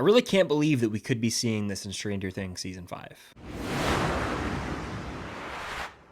really can't believe that we could be seeing this in Stranger Things Season 5.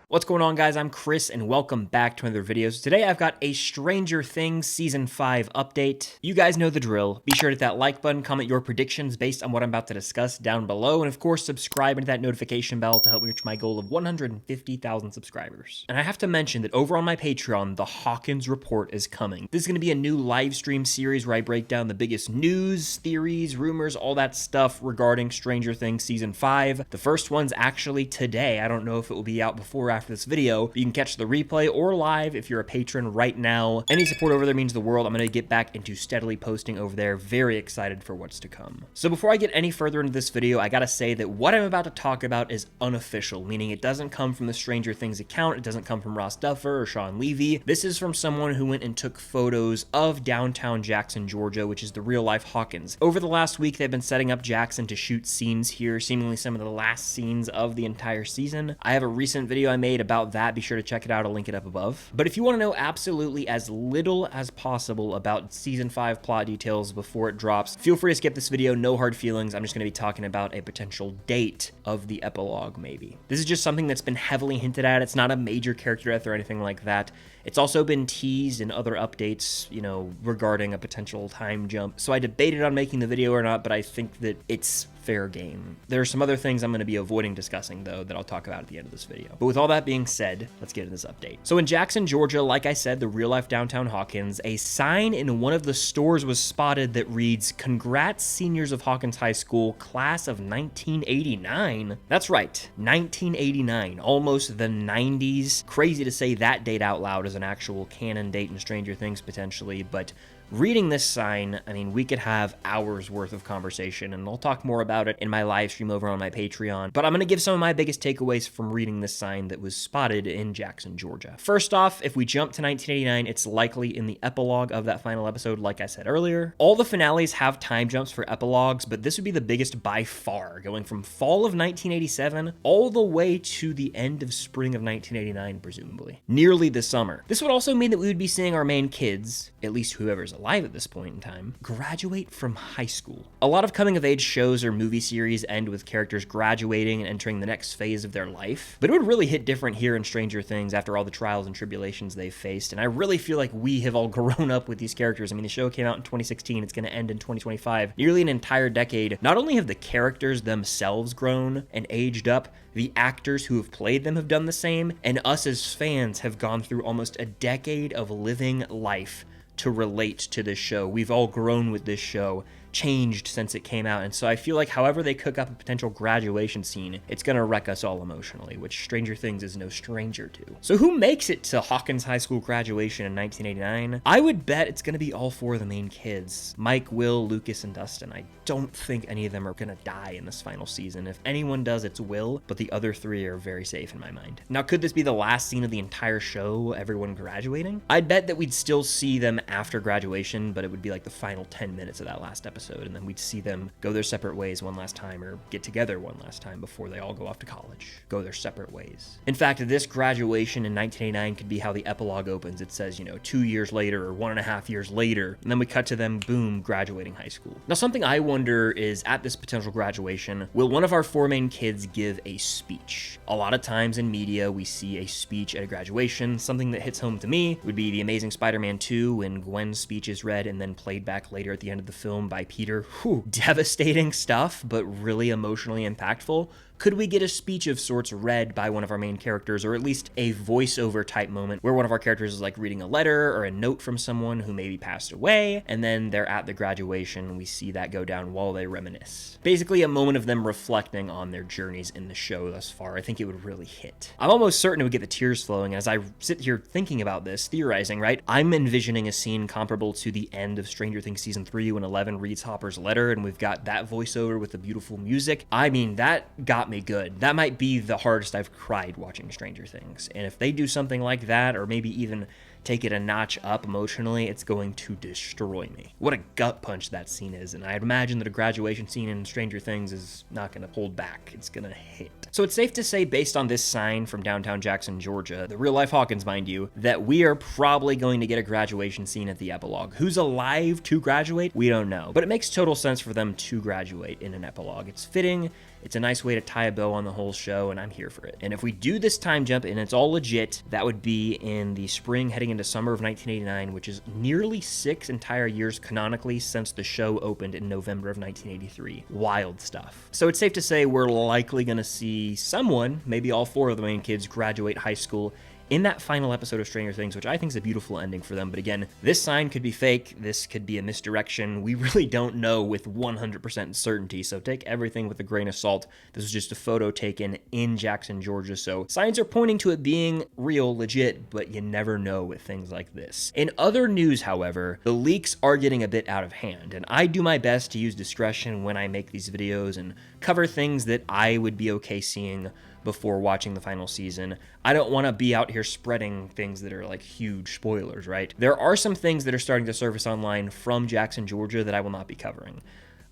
What's going on, guys? I'm Chris, and welcome back to another video. So today I've got a Stranger Things Season 5 update. You guys know the drill. Be sure to hit that like button, comment your predictions based on what I'm about to discuss down below, and of course, subscribe and hit that notification bell to help me reach my goal of 150,000 subscribers. And I have to mention that over on my Patreon, the Hawkins Report is coming. This is going to be a new live stream series where I break down the biggest news, theories, rumors, all that stuff regarding Stranger Things Season 5. The first one's actually today. I don't know if it will be out before or after this video, but you can catch the replay or live if you're a patron right now. Any support over there means the world. I'm going to get back into steadily posting over there. Very excited for what's to come. So before I get any further into this video, I gotta say that what I'm about to talk about is unofficial, meaning it doesn't come from the Stranger Things account. It doesn't come from Ross Duffer or Sean Levy. This is from someone who went and took photos of downtown Jackson, Georgia, which is the real life Hawkins. Over the last week, they've been setting up Jackson to shoot scenes here, seemingly some of the last scenes of the entire season. I have a recent video I made about that. Be sure to check it out. I'll link it up above. But if you want to know absolutely as little as possible about Season 5 plot details before it drops, feel free to skip this video. No hard feelings. I'm just going to be talking about a potential date of the epilogue, maybe. This is just something that's been heavily hinted at. It's not a major character death or anything like that. It's also been teased in other updates, you know, regarding a potential time jump. So I debated on making the video or not, but I think that it's fair game. There are some other things I'm going to be avoiding discussing, though, that I'll talk about at the end of this video. But with all that being said, let's get into this update. So in Jackson, Georgia, like I said, the real-life downtown Hawkins, a sign in one of the stores was spotted that reads, "Congrats, seniors of Hawkins High School, class of 1989. That's right, 1989, almost the 90s. Crazy to say that date out loud as an actual canon date in Stranger Things, potentially, but reading this sign, I mean, we could have hours worth of conversation, and I'll talk more about it in my live stream over on my Patreon. But I'm going to give some of my biggest takeaways from reading this sign that was spotted in Jackson, Georgia. First off, if we jump to 1989, it's likely in the epilogue of that final episode, like I said earlier. All the finales have time jumps for epilogues, but this would be the biggest by far, going from fall of 1987 all the way to the end of spring of 1989, presumably. Nearly the summer. This would also mean that we would be seeing our main kids, at least whoever's alive at this point in time, graduate from high school. A lot of coming-of-age shows or movie series end with characters graduating and entering the next phase of their life, but it would really hit different here in Stranger Things after all the trials and tribulations they've faced, and I really feel like we have all grown up with these characters. I mean, the show came out in 2016, it's going to end in 2025, nearly an entire decade. Not only have the characters themselves grown and aged up, the actors who have played them have done the same, and us as fans have gone through almost a decade of living life to relate to this show. We've all grown with this show, changed since it came out, and so I feel like however they cook up a potential graduation scene, it's gonna wreck us all emotionally, which Stranger Things is no stranger to. So who makes it to Hawkins High School graduation in 1989? I would bet it's gonna be all four of the main kids. Mike, Will, Lucas, and Dustin. I don't think any of them are gonna die in this final season. If anyone does, it's Will, but the other three are very safe in my mind. Now, could this be the last scene of the entire show, everyone graduating? I'd bet that we'd still see them after graduation, but it would be like the final 10 minutes of that last episode, and then we'd see them go their separate ways one last time, or get together one last time before they all go off to college, go their separate ways. In fact, this graduation in 1989 could be how the epilogue opens. It says, you know, 2 years later or 1.5 years later, and then we cut to them, boom, graduating high school. Now, something I wonder is, at this potential graduation, will one of our four main kids give a speech? A lot of times in media, we see a speech at a graduation. Something that hits home to me would be The Amazing Spider-Man 2, when Gwen's speech is read and then played back later at the end of the film by Peter. Whew, devastating stuff, but really emotionally impactful. Could we get a speech of sorts read by one of our main characters, or at least a voiceover type moment where one of our characters is like reading a letter or a note from someone who maybe passed away, and then they're at the graduation and we see that go down while they reminisce. Basically a moment of them reflecting on their journeys in the show thus far. I think it would really hit. I'm almost certain it would get the tears flowing as I sit here thinking about this, theorizing, right? I'm envisioning a scene comparable to the end of Stranger Things Season 3 when Eleven reads Hopper's letter and we've got that voiceover with the beautiful music. I mean, that got me good. That might be the hardest I've cried watching Stranger Things. And if they do something like that, or maybe even take it a notch up emotionally, it's going to destroy me. What a gut punch that scene is, and I'd imagine that a graduation scene in Stranger Things is not going to hold back. It's going to hit. So it's safe to say, based on this sign from downtown Jackson, Georgia, the real life Hawkins, mind you, that we are probably going to get a graduation scene at the epilogue. Who's alive to graduate? We don't know, but it makes total sense for them to graduate in an epilogue. It's fitting. It's a nice way to tie a bow on the whole show, and I'm here for it. And if we do this time jump and it's all legit, that would be in the spring heading into summer of 1989, which is nearly 6 entire years canonically since the show opened in November of 1983. Wild stuff. So it's safe to say we're likely going to see someone, maybe all 4 of the main kids, graduate high school in that final episode of Stranger Things, which I think is a beautiful ending for them. But again, this sign could be fake. This could be a misdirection. We really don't know with 100% certainty, so take everything with a grain of salt. This is just a photo taken in Jackson, Georgia, so signs are pointing to it being real, legit, but you never know with things like this. In other news, however, the leaks are getting a bit out of hand, and I do my best to use discretion when I make these videos and cover things that I would be okay seeing before watching the final season. I don't want to be out here spreading things that are like huge spoilers, right? There are some things that are starting to surface online from Jackson, Georgia that I will not be covering.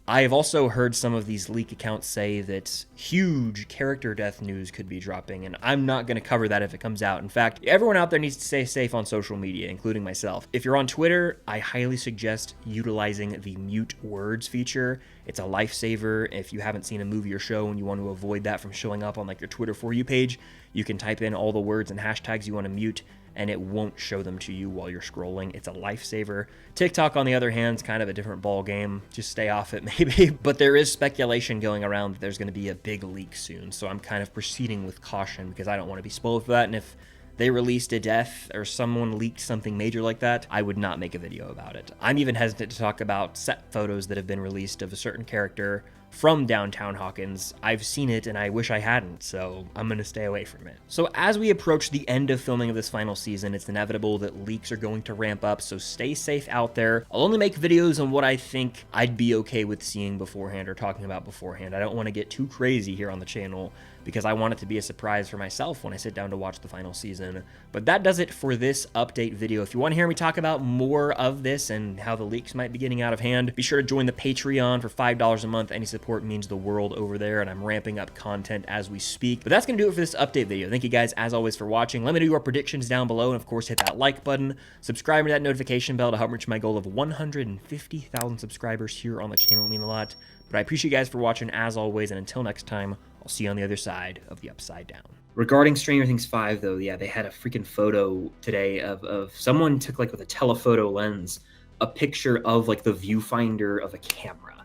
I have also heard some of these leak accounts say that huge character death news could be dropping, and I'm not going to cover that if it comes out. In fact, everyone out there needs to stay safe on social media, including myself. If you're on Twitter, I highly suggest utilizing the mute words feature. It's a lifesaver. If you haven't seen a movie or show and you want to avoid that from showing up on like your Twitter For You page, you can type in all the words and hashtags you want to mute, and it won't show them to you while you're scrolling. It's a lifesaver. TikTok, on the other hand, is kind of a different ball game. Just stay off it, maybe. But there is speculation going around that there's going to be a big leak soon, so I'm kind of proceeding with caution because I don't want to be spoiled for that, and if they released a death or someone leaked something major like that, I would not make a video about it. I'm even hesitant to talk about set photos that have been released of a certain character from downtown Hawkins. I've seen it and I wish I hadn't, so I'm gonna stay away from it. So as we approach the end of filming of this final season, it's inevitable that leaks are going to ramp up, so stay safe out there. I'll only make videos on what I think I'd be okay with seeing beforehand or talking about beforehand. I don't want to get too crazy here on the channel because I want it to be a surprise for myself when I sit down to watch the final season. But that does it for this update video. If you want to hear me talk about more of this and how the leaks might be getting out of hand, be sure to join the Patreon for $5 a month. Any support means the world over there, and I'm ramping up content as we speak. But that's going to do it for this update video. Thank you guys, as always, for watching. Let me know your predictions down below, and of course, hit that like button. Subscribe to that notification bell to help reach my goal of 150,000 subscribers here on the channel. It would mean a lot. But I appreciate you guys for watching, as always, and until next time, I'll see you on the other side of the Upside Down. Regarding Stranger Things 5, though, yeah, they had a freaking photo today of someone took, like, with a telephoto lens, a picture of, like, the viewfinder of a camera,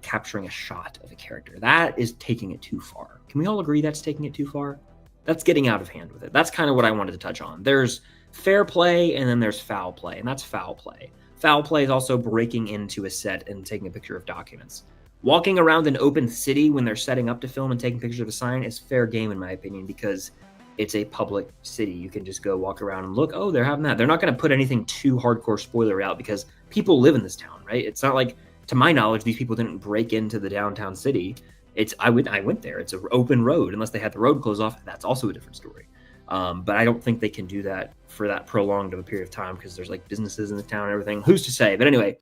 capturing a shot of a character. That is taking it too far. Can we all agree that's taking it too far? That's getting out of hand with it. That's kind of what I wanted to touch on. There's fair play, and then there's foul play, and that's foul play. Foul play is also breaking into a set and taking a picture of documents. Walking around an open city when they're setting up to film and taking pictures of a sign is fair game, in my opinion, because it's a public city. You can just go walk around and look, oh, they're having that. They're not going to put anything too hardcore spoiler out because people live in this town, right? It's not like, to my knowledge, these people didn't break into the downtown city. I went there. It's an open road. Unless they had the road closed off, that's also a different story. But I don't think they can do that for that prolonged of a period of time because there's like businesses in the town and everything. Who's to say? But anyway,